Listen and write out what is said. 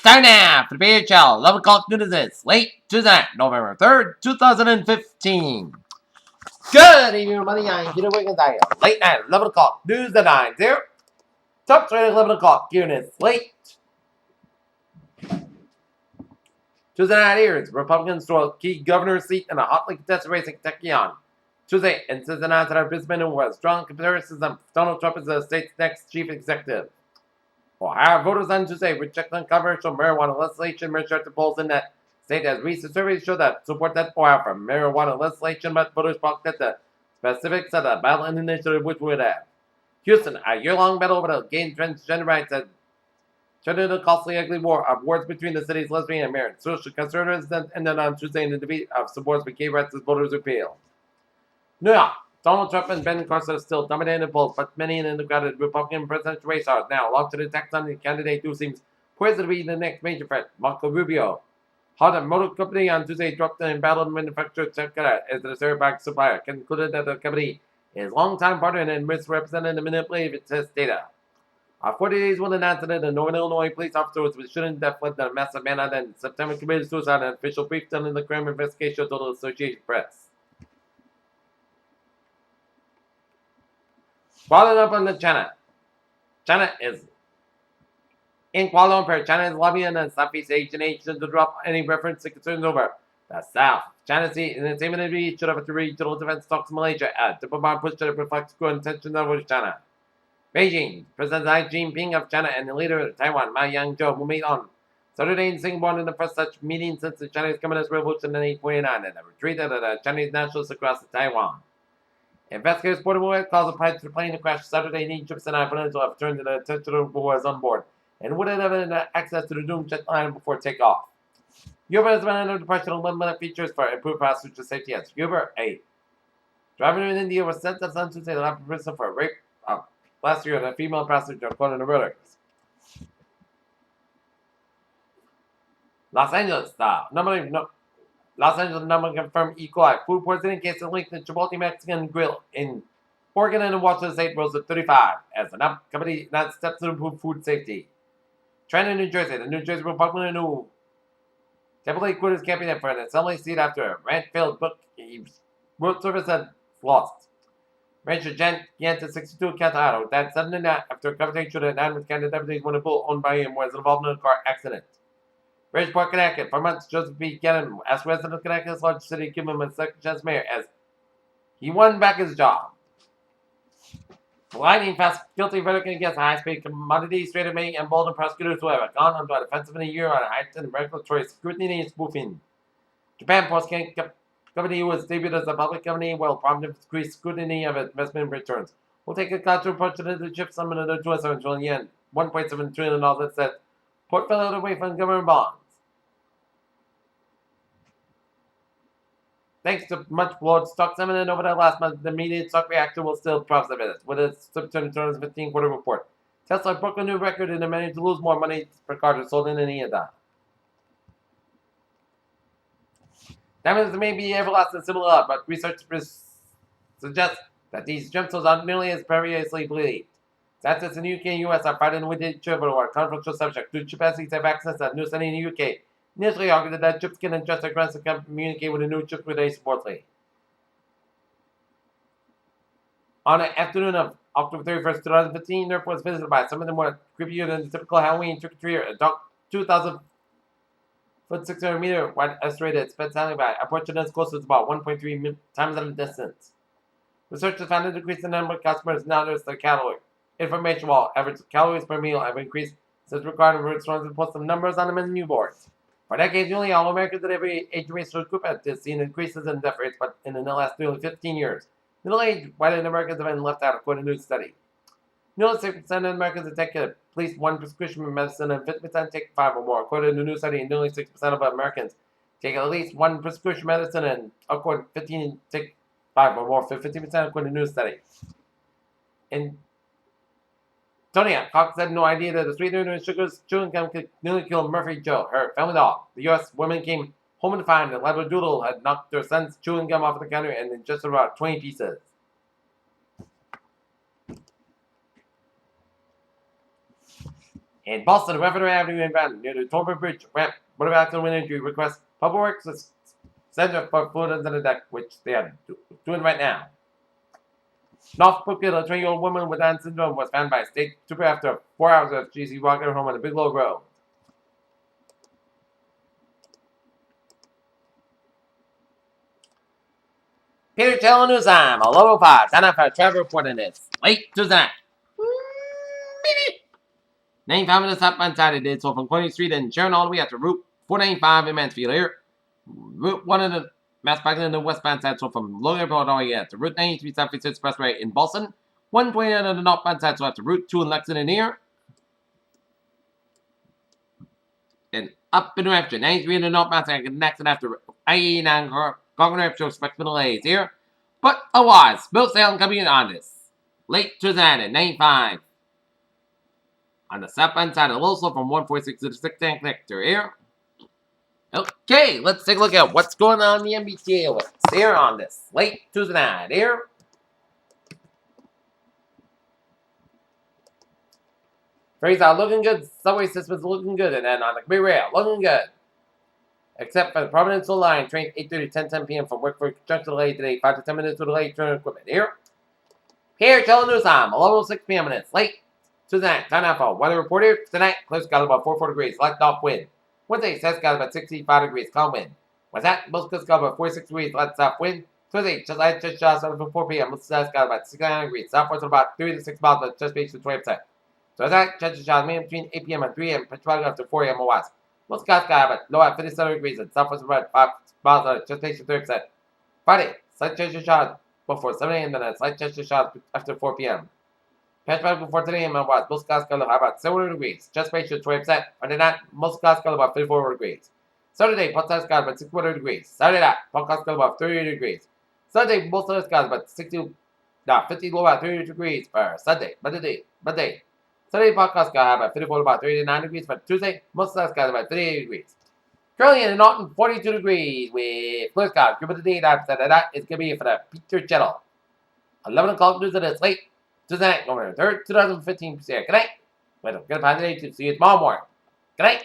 Time now for the BHL 11 o'clock notices. Late Tuesday, November 3rd, 2015. Good evening, everybody. I'm Peter Wiggins. I am late night, 11 o'clock news at 9 0. Top straight at 11 o'clock units. Late Tuesday night here is Republicans to a key governor's seat in a hotly contested race in Kentucky on Tuesday in Cincinnati that our businessman was strong comparisons of Donald Trump as the state's next chief executive. Ohio voters on Tuesday rejected controversial marijuana legislation. Measured the polls in that state as recent surveys show that support that Ohio for marijuana legislation, but voters balked at the specifics of the ballot initiative which would have. Houston, a year-long battle over the gain transgender rights had turned into a costly, ugly war of wars between the city's lesbian and married social conservatives that ended on Tuesday in the defeat of supporters for gay rights as voters appeal. New York. Donald Trump and Ben Carson are still dominating the polls, but many in the crowded Republican presidential race are now locked to the tax on the candidate who seems poised to be the next major threat, Marco Rubio. Honda Motor Company on Tuesday dropped the embattled manufacturer Toyota as the certified supplier, concluded that the company is longtime partner and misrepresented and manipulated test data. 40 days will announce that a Northern Illinois police officer was shot in death with a massive manhunt in September committed suicide. An official brief done in the crime investigation told the Associated Press. Following up on the China is in Kuala Lumpur. China is lobbying the Southeast Asian nations to drop any reference to concerns over the South China Sea in its imminent should have to regional defense talks in Malaysia as diplomat push to reflect growing tensions over China. Beijing, President Xi Jinping of China and the leader of Taiwan, Ma Ying-jeou, will meet on Saturday in Singapore in the first such meeting since the Chinese Communist Revolution in 1849 and the retreat of the Chinese nationalists across Taiwan. Investigators reported calls of pilots for plane to crash Saturday in Egypt and Peninsula have turned to the attention of who was on board and wouldn't have access to the doomed jet line before takeoff. Uber has been under depression on limited features for improved passenger safety as Uber, a driver in India, was sentenced on Tuesday to life in prison for rape last year and a female passenger, according to Reuters. Los Angeles number confirmed E. coli food poisoning case linked to Chipotle Mexican Grill in Oregon and Washington State rose to 35 as the company announced steps to improve food safety. Trenton, New Jersey, the New Jersey Republican who temporarily quit his campaign for an assembly seat after a rant-filled book road service had lost. Rancher Jen Yanta, 62, Colorado, died suddenly after a confrontation with an anonymous candidate deputies when a bull owned by him was involved in a car accident. Bridgeport, Connecticut. For months, Joseph B. Gannon asked residents of Connecticut's large city to give him a second chance mayor as he won back his job. Lightning fast guilty verdict against high-speed commodities trader May and Bolden prosecutors who have gone onto a defensive in a year on heightened regulatory scrutiny and spoofing. Japan Post Company was debuted as a public company will prompt increased scrutiny of investment returns. Will take a cultural approach to the chip summit of the 27 trillion yen, $1.7 trillion that said portfolio away from government bonds. Thanks to much blood stock sentiment over the last month, the immediate stock reaction will still profit it with its September 2015 quarter report. Tesla broke a new record and managed to lose more money per car sold in any of that. Diamonds may be everlasting similar, but research suggests that these gemstones aren't nearly as previously believed. Scientists in the UK and US are fighting with each other over a controversial subject. Do chimpanzees have access to new study in the UK? Initially argued that chips can adjust their grants and communicate with a new chip with a supportly. On the afternoon of October 31st, 2015, Nerf was visited by some of them more creepier than the typical Halloween trick-or-treater. A dark 2,000-foot 600-meter wide asteroid sped silently by, approaching us close to about 1.3 times the distance. Researchers found a decrease in the number of customers now notice their calorie information while average calories per meal have increased since requiring restaurants to post some numbers on the menu boards. For decades, nearly all Americans at every age research group have seen increases in death rates, but in the last nearly 15 years, middle-aged white Americans have been left out, according to a new study. Nearly 6% of Americans take at least one prescription medicine, and 50% take 5 or more, according to a new study. Nearly 6% of Americans take at least one prescription medicine, and according to 15 take 5 or more, for 50%, according to a new study. In Tonya Cox had no idea that the sweetener and sugars chewing gum could nearly kill Murphy Joe, her family dog. The U.S. woman came home to find that Labradoodle had knocked her son's chewing gum off the counter and ingested about 20 pieces. In Boston, Revenue Avenue inbound near the Torber Bridge ramp. Motor accident with injury request. Public Works Center for fluid under the deck, which they are doing right now. North Brookfield, a 20-year-old woman with Down syndrome was found by a state trooper after 4 hours of GC walking her home on the Big Low Road. Peter Channel News Time, 11:05. Time for a travel report in this. Late Tuesday night. 95 minutes up on Saturday, so from 20th Street and Sharon all the way up to Route 495 in Mansfield here. Route 1 in the Mass Park in the westbound side, so from Logan Airport all the way up to Route 93 Southeast Expressway in Boston. 129 on the northbound side, so after Route 2 in Lexington here. And up in New Hampshire, 93 in the northbound side, next and after I-89 Gardner Hampshire, expecting delays here. But otherwise, smooth sailing coming in on this. Late Tuesday night at 95. On the southbound side of the little slope from 146 to the 610 connector here. Okay, let's take a look at what's going on in the MBTA alerts here on this late Tuesday night here. Ferries are looking good, subway systems looking good, and then on the Grey Rail, looking good. Except for the Providential Line, train 8:30 to 10 p.m. from Wickford Junction delay today, 5 to 10 minutes to delay train equipment here. Here, Channel News Time, 11:06 p.m. and it's late Tuesday night. Time now for weather report here. Tonight, clouds got about 44 degrees, left off wind. Wednesday, Seth's got about 65 degrees, calm wind. What's that? Most clouds got about 46 degrees, left south wind. Thursday, just shots from 4 p.m. Most Seth's got about 69 degrees, southwest about 3 to 6 miles, but just beach to 20%. So that just shots mainly between 8 p.m. and 3 a.m. Patrol up to 4 a.m. or west. Most clouds got about low at 57 degrees and southwest about 5 miles, just beach to 30%. Friday, slight change shots before 7 a.m. and then slight change shots after 4 p.m. Patch back before 10 a.m. and west. Most clouds got about 70 degrees. Just beach to 20%. Under that, most clouds got about 54 degrees. Saturday, most clouds got about 61 degrees. Saturday night, most clouds got about 30 degrees. Sunday, most clouds got about 50 low at 30 degrees for Sunday. Monday. Sunday, podcast got about 54 about 39 degrees. For Tuesday, most clouds got about 38 degrees. Currently in Norton, 42 degrees with clear skies. Give it a day after that is going to be for the Peter Channel. 11 o'clock news of this late Tuesday night, November 3rd, 2015. Good night. Well, good time today to see you tomorrow morning. Good night.